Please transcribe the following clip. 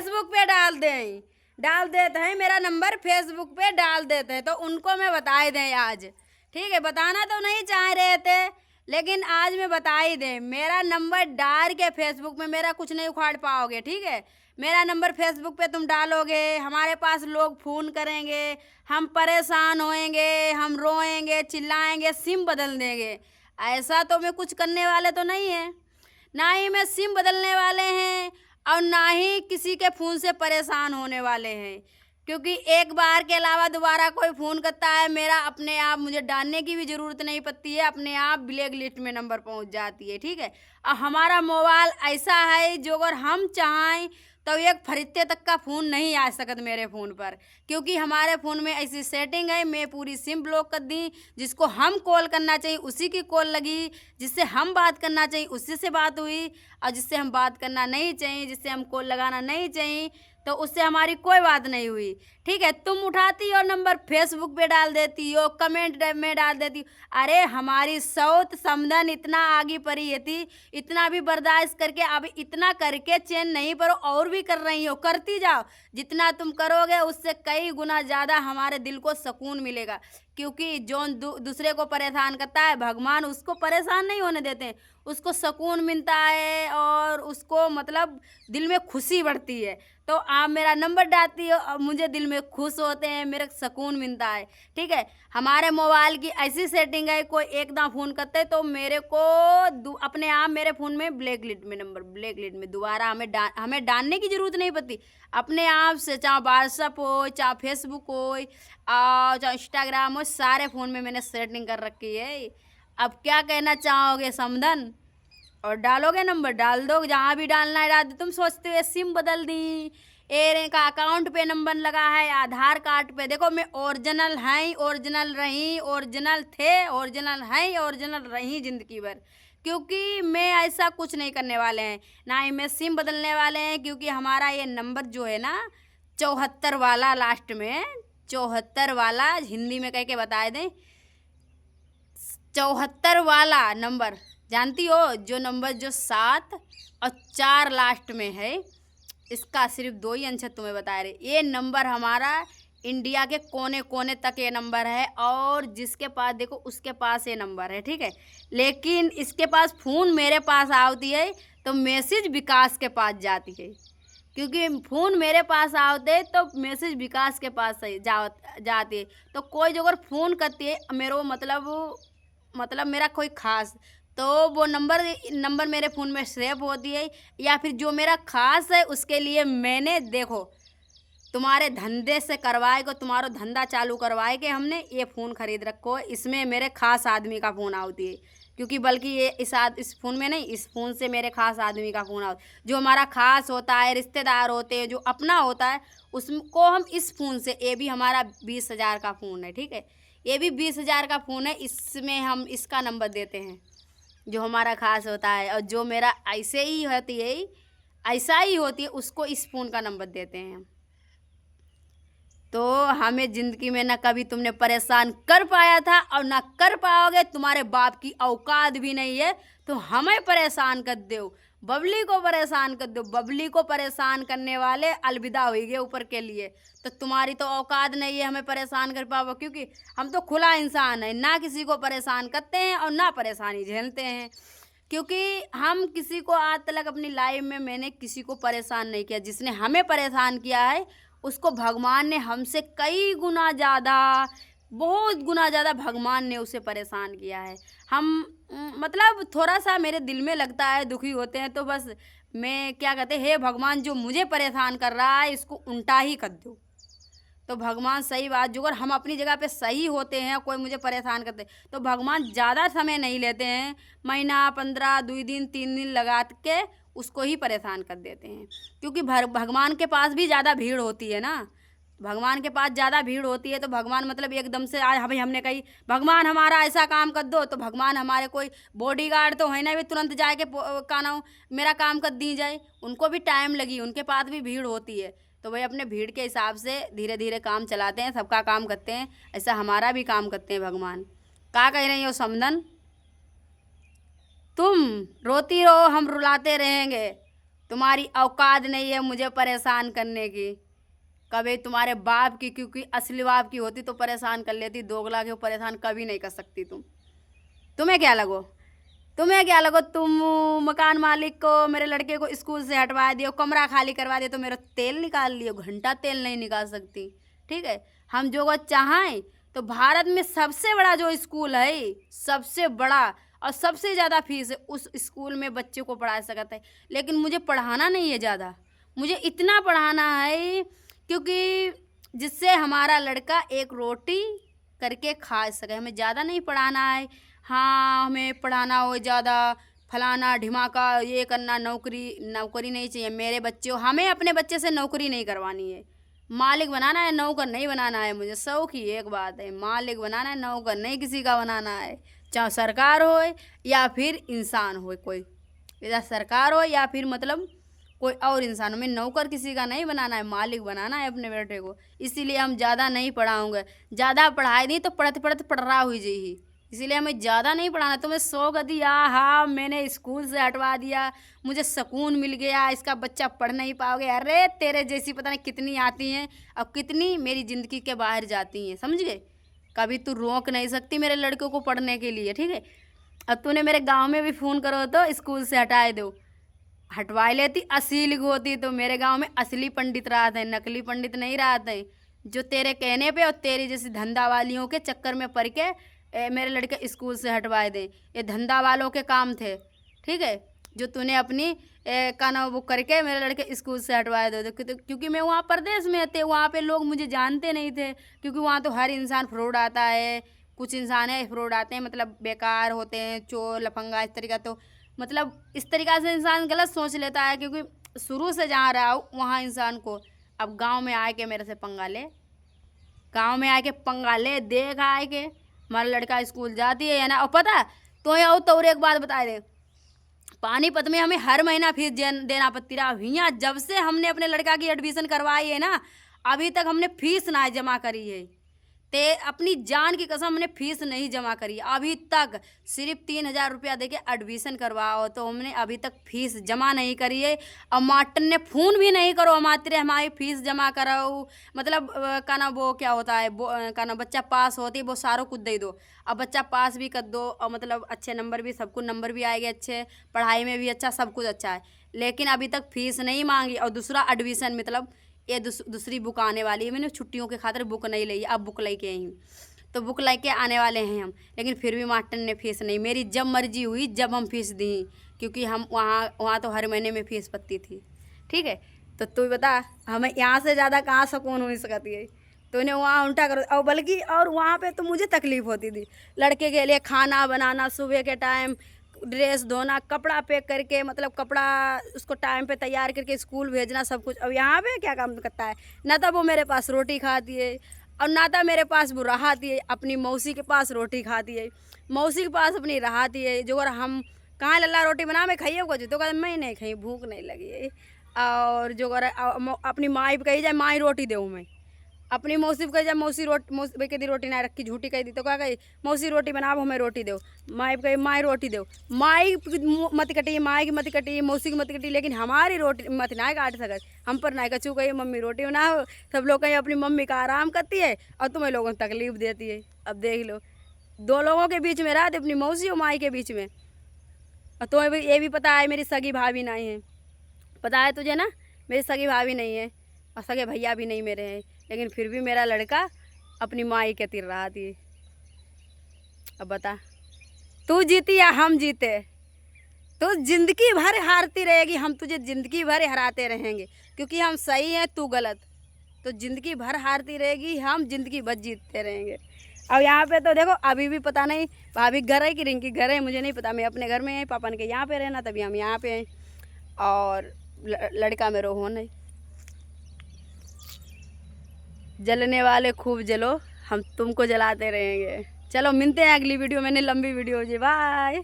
Facebook पे डाल देते हैं, मेरा नंबर फेसबुक पे डाल देते हैं, तो उनको मैं बता ही दें आज। ठीक है, बताना तो नहीं चाह रहे थे, लेकिन आज मैं बता ही दें। मेरा नंबर डाल के फेसबुक में मेरा कुछ नहीं उखाड़ पाओगे। ठीक है, मेरा नंबर फेसबुक पे तुम डालोगे, हमारे पास लोग फ़ोन करेंगे, हम परेशान होएंगे, हम रोएंगे, चिल्लाएंगे, सिम बदल देंगे। ऐसा तो मैं कुछ करने वाले तो नहीं है, ना ही मैं सिम बदलने वाले हैं और ना ही किसी के फ़ोन से परेशान होने वाले हैं। क्योंकि एक बार के अलावा दोबारा कोई फ़ोन करता है, मेरा अपने आप मुझे डालने की भी ज़रूरत नहीं पड़ती है, अपने आप ब्लैक लिस्ट में नंबर पहुंच जाती है। ठीक है, और हमारा मोबाइल ऐसा है जो अगर हम चाहें तो एक फरिश्ते तक का फ़ोन नहीं आ सकता मेरे फ़ोन पर, क्योंकि हमारे फ़ोन में ऐसी सेटिंग है, मैं पूरी सिम ब्लॉक कर दी। जिसको हम कॉल करना चाहिए उसी की कॉल लगी, जिससे हम बात करना चाहिए उसी से बात हुई, और जिससे हम बात करना नहीं चाहिए, जिससे हम कॉल लगाना नहीं चाहिए, तो उससे हमारी कोई बात नहीं हुई। ठीक है, तुम उठाती हो नंबर फेसबुक पे डाल देती हो, कमेंट में डाल देती हो। अरे हमारी सौत समधन इतना आगे पड़ी है थी, इतना भी बर्दाश्त करके अब इतना करके चैन नहीं पर और भी कर रही हो, करती जाओ। जितना तुम करोगे उससे कई गुना ज़्यादा हमारे दिल को सुकून मिलेगा, क्योंकि जो दूसरे को परेशान करता है भगवान उसको परेशान नहीं होने देते हैं, उसको सुकून मिलता है और उसको मतलब दिल में खुशी बढ़ती है। तो आप मेरा नंबर डालती हो और मुझे दिल में खुश होते हैं, मेरे सुकून मिलता है। ठीक है, हमारे मोबाइल की ऐसी सेटिंग है, कोई एकदम फ़ोन करते हैं तो मेरे को अपने आप मेरे फ़ोन में ब्लैक लिस्ट में नंबर, ब्लैक लिस्ट में दोबारा हमें डालने की ज़रूरत नहीं पड़ती। अपने आप से चाहे व्हाट्सअप हो, चाहे फेसबुक हो, चाहे इंस्टाग्राम हो, सारे फ़ोन में मैंने सेटिंग कर रखी है। अब क्या कहना चाहोगे समधन? और डालोगे नंबर, डाल दो, जहाँ भी डालना है डाल दो। तुम सोचते हो सिम बदल दी, ए का अकाउंट पे नंबर लगा है, आधार कार्ड पे देखो मैं ओरिजिनल हैं, ओरिजिनल रही, ओरिजिनल थे, ओरिजिनल हैं, ओरिजिनल रही ज़िंदगी भर। क्योंकि मैं ऐसा कुछ नहीं करने वाले हैं, ना ही मैं सिम बदलने वाले हैं, क्योंकि हमारा ये नंबर जो है ना 74 वाला, लास्ट में 74 वाला, हिंदी में कह के बता दें 74 वाला नंबर, जानती हो जो नंबर जो 7 और 4 लास्ट में है, इसका सिर्फ 2 ही अंश तुम्हें बता रहे। ये नंबर हमारा इंडिया के कोने कोने तक ये नंबर है, और जिसके पास देखो उसके पास ये नंबर है। ठीक है, लेकिन इसके पास फ़ोन मेरे पास आती है तो मैसेज विकास के पास जाती है, क्योंकि फ़ोन मेरे पास आते तो मैसेज विकास के पास जाती है। तो कोई जो अगर फ़ोन करती है मेरे मतलब मेरा कोई ख़ास, तो वो नंबर मेरे फ़ोन में सेव होती है, या फिर जो मेरा ख़ास है उसके लिए मैंने देखो तुम्हारे धंधे से करवाए को, तुम्हारा धंधा चालू करवाए के हमने ये फ़ोन ख़रीद रखो, इसमें मेरे ख़ास आदमी का फ़ोन आती है। क्योंकि बल्कि ये इस फ़ोन में नहीं, इस फ़ोन से मेरे ख़ास आदमी का फ़ोन आता, जो हमारा ख़ास होता है, रिश्तेदार होते हैं, जो अपना होता है, उसको हम इस फ़ोन से, ये भी हमारा 20,000 का फ़ोन है। ठीक है, ये भी 20,000 का फ़ोन है, इसमें हम इसका नंबर देते हैं जो हमारा ख़ास होता है, और जो मेरा ऐसे ही होती है, ऐसा ही होती है, उसको इस फ़ोन का नंबर देते हैं हम। तो हमें ज़िंदगी में ना कभी तुमने परेशान कर पाया था और ना कर पाओगे, तुम्हारे बाप की औकात भी नहीं है तो हमें परेशान कर दो, बबली को परेशान कर दो। बबली को परेशान करने वाले अलविदा हो गए ऊपर के लिए, तो तुम्हारी तो औकात नहीं है हमें परेशान कर पाओ, क्योंकि हम तो खुला इंसान है, ना किसी को परेशान करते हैं और ना परेशानी झेलते हैं। क्योंकि हम किसी को आज तक अपनी लाइफ में मैंने किसी को परेशान नहीं किया, जिसने हमें परेशान किया है उसको भगवान ने हमसे कई गुना ज़्यादा, बहुत गुना ज़्यादा भगवान ने उसे परेशान किया है। हम मतलब थोड़ा सा मेरे दिल में लगता है, दुखी होते हैं तो बस मैं क्या कहते हैं, हे भगवान जो मुझे परेशान कर रहा है इसको उल्टा ही कर दो। तो भगवान सही बात, जो अगर हम अपनी जगह पे सही होते हैं, कोई मुझे परेशान करते तो भगवान ज़्यादा समय नहीं लेते हैं, महीना 15 2 दिन 3 दिन लगा के उसको ही परेशान कर देते हैं। क्योंकि भगवान के पास भी ज़्यादा भीड़ होती है ना, भगवान के पास ज़्यादा भीड़ होती है, तो भगवान मतलब एकदम से आज भाई हमने कही भगवान हमारा ऐसा काम कर दो, तो भगवान हमारे कोई बॉडीगार्ड तो है ना भी तुरंत जाके काना मेरा काम कर दी जाए, उनको भी टाइम लगी, उनके पास भी भीड़ होती है। तो भाई अपने भीड़ के हिसाब से धीरे धीरे काम चलाते हैं, सबका काम करते हैं, ऐसा हमारा भी काम करते हैं भगवान। क्या कह रही हो समधन? तुम रोती रहो, हम रुलाते रहेंगे, तुम्हारी औकात नहीं है मुझे परेशान करने की। कभी तुम्हारे बाप की, क्योंकि असली बाप की होती तो परेशान कर लेती, दोगला के परेशान कभी नहीं कर सकती तुम। तुम्हें क्या लगो, तुम्हें क्या लगो, तुम मकान मालिक को, मेरे लड़के को स्कूल से हटवा दियो, कमरा खाली करवा दियो तो मेरा तेल निकाल लियो, घंटा तेल नहीं निकाल सकती। ठीक है, हम जो चाहें तो भारत में सबसे बड़ा जो स्कूल है, सबसे बड़ा और सबसे ज़्यादा फीस है, उस स्कूल में बच्चे को पढ़ा सकता है। लेकिन मुझे पढ़ाना नहीं है ज़्यादा, मुझे इतना पढ़ाना है क्योंकि जिससे हमारा लड़का एक रोटी करके खा सके। हमें ज़्यादा नहीं पढ़ाना है। हाँ, हमें पढ़ाना हो ज़्यादा, फलाना ढिमाका ये करना, नौकरी नहीं चाहिए मेरे बच्चे। हमें अपने बच्चे से नौकरी नहीं करवानी है, मालिक बनाना है, नौकर नहीं बनाना है। मुझे शौक ही एक बात है, मालिक बनाना है, नौकर नहीं किसी का बनाना है। चाहे सरकार हो या फिर इंसान हो कोई, या सरकार हो या फिर मतलब कोई और इंसान, में नौकर किसी का नहीं बनाना है, मालिक बनाना है अपने बेटे को। इसीलिए हम ज़्यादा नहीं पढ़ाऊँगे। ज़्यादा पढ़ाई दी तो पढ़ते पढ़ते पढ़ रहा हुई जी, इसीलिए हमें ज़्यादा नहीं पढ़ाना। तुम्हें शौक दिया, हाँ मैंने स्कूल से हटवा दिया, मुझे सुकून मिल गया, इसका बच्चा पढ़ नहीं पाओगे। अरे तेरे जैसी पता नहीं कितनी आती हैं और कितनी मेरी ज़िंदगी के बाहर जाती हैं, समझ गए। कभी तू रोक नहीं सकती मेरे लड़कों को पढ़ने के लिए, ठीक है। अब तूने मेरे गांव में भी फ़ोन करो तो स्कूल से हटाए दो, हटवाई लेती, असली होती तो मेरे गांव में असली पंडित रहा थे, नकली पंडित नहीं रहा थे, जो तेरे कहने पे और तेरी जैसी धंधा वालियों के चक्कर में पड़ के मेरे लड़के स्कूल से हटवाए दें। ये धंधा वालों के काम थे, ठीक है, जो तूने अपनी का नाम वो करके मेरे लड़के स्कूल से हटवाए दे। क्योंकि मैं वहाँ प्रदेश में थे, वहाँ पे लोग मुझे जानते नहीं थे, क्योंकि वहाँ तो हर इंसान फ्रॉड आता है। कुछ इंसान है फ्रॉड आते हैं, मतलब बेकार होते हैं, चोर लफंगा इस तरीका। तो मतलब इस तरीक़ा से इंसान गलत सोच लेता है, क्योंकि शुरू से जहाँ रहा हूँ वहाँ इंसान को। अब गांव में आए के मेरे से पंगा ले, गांव में आके पंगा ले, देख आए के हमारा लड़का स्कूल जाती है या ना। और पता तो यहाँ तो एक बात बता दे, पानीपत में हमें हर महीना फीस देना पड़ती रहा। यहाँ जब से हमने अपने लड़का की एडमिशन करवाई है ना, अभी तक हमने फीस ना जमा करी है। ते अपनी जान की कसम हमने फीस नहीं जमा करी अभी तक। सिर्फ 3,000 रुपया दे के एडमिशन करवाओ तो हमने अभी तक फीस जमा नहीं करी है। और मास्टर ने फ़ोन भी नहीं करो मात्र हमारी फीस जमा कराओ, मतलब का ना वो क्या होता है, वो का ना बच्चा पास होती है वो सारों कुछ दे दो। अब बच्चा पास भी कर दो और मतलब अच्छे नंबर भी, सबको नंबर भी आएंगे अच्छे, पढ़ाई में भी अच्छा, सब कुछ अच्छा है, लेकिन अभी तक फीस नहीं मांगी। और दूसरा एडमिशन मतलब ये दूसरी बुक आने वाली है, मैंने छुट्टियों के खातिर बुक नहीं ली, अब बुक लेके आई हूँ, तो बुक लेके आने वाले हैं हम। लेकिन फिर भी मास्टर ने फीस नहीं, मेरी जब मर्जी हुई जब हम फीस दी, क्योंकि हम वहाँ तो हर महीने में फीस पड़ती थी, ठीक है। तो तू बता हमें यहाँ से ज़्यादा कहाँ सुकून हो सकती है। तूने वहाँ उल्टा करो, और बल्कि और वहाँ पे तो मुझे तकलीफ़ होती थी, लड़के के लिए खाना बनाना, सुबह के टाइम ड्रेस धोना, कपड़ा पैक करके, मतलब कपड़ा उसको टाइम पे तैयार करके स्कूल भेजना, सब कुछ। अब यहाँ पे क्या काम करता है, ना तो वो मेरे पास रोटी खाती है और ना तो मेरे पास वो रहाती है, अपनी मौसी के पास रोटी खाती है, मौसी के पास अपनी रहाती है। जो अगर हम कहाँ लल्ला रोटी बना मैं खाइए को तो कहते मैं नहीं खाई, भूख नहीं लगी है। और जो अगर अपनी माँ भी कही जाए माँ ही रोटी दूँ, मैं अपनी मौसी को कही जाए मौसी कह दी रोटी ना रखी, झूठी कही दी तो क्या कही मौसी रोटी बनाओ हमें रोटी दो, माई कही माई रोटी दो, माई मत कटी, माई की मत कटी, मौसी की मत कटी, लेकिन हमारी रोटी मत ना काट सकत, हम पर ना कचू कही मम्मी रोटी बनाओ। सब लोग कहीं अपनी मम्मी का आराम करती है और तुम्हें लोगों को तकलीफ देती है। अब देख लो, दो लोगों के बीच में रहते, अपनी मौसी और माई के बीच में। और तुम्हें भी ये भी पता है मेरी सगी भाभी नहीं है, पता है तुझे ना, मेरी सगी भाभी नहीं है और सगे भैया भी नहीं मेरे हैं, लेकिन फिर भी मेरा लड़का अपनी माई के तिर रहा थी। अब बता तू जीती या हम जीते, तो ज़िंदगी भर हारती रहेगी, हम तुझे ज़िंदगी भर हराते रहेंगे, क्योंकि हम सही हैं तू गलत। तो ज़िंदगी भर हारती रहेगी, हम ज़िंदगी भर जीतते रहेंगे। अब यहाँ पे तो देखो अभी भी पता नहीं भाभी घर है कि रिंकी घर है, मुझे नहीं पता। मैं अपने घर में है, पापा ने के यहाँ पे रहना, तभी हम यहाँ पे हैं। और लड़का मेरा हो नहीं, जलने वाले खूब जलो, हम तुमको जलाते रहेंगे। चलो मिलते हैं अगली वीडियो में, लंबी वीडियो हो जी, बाय।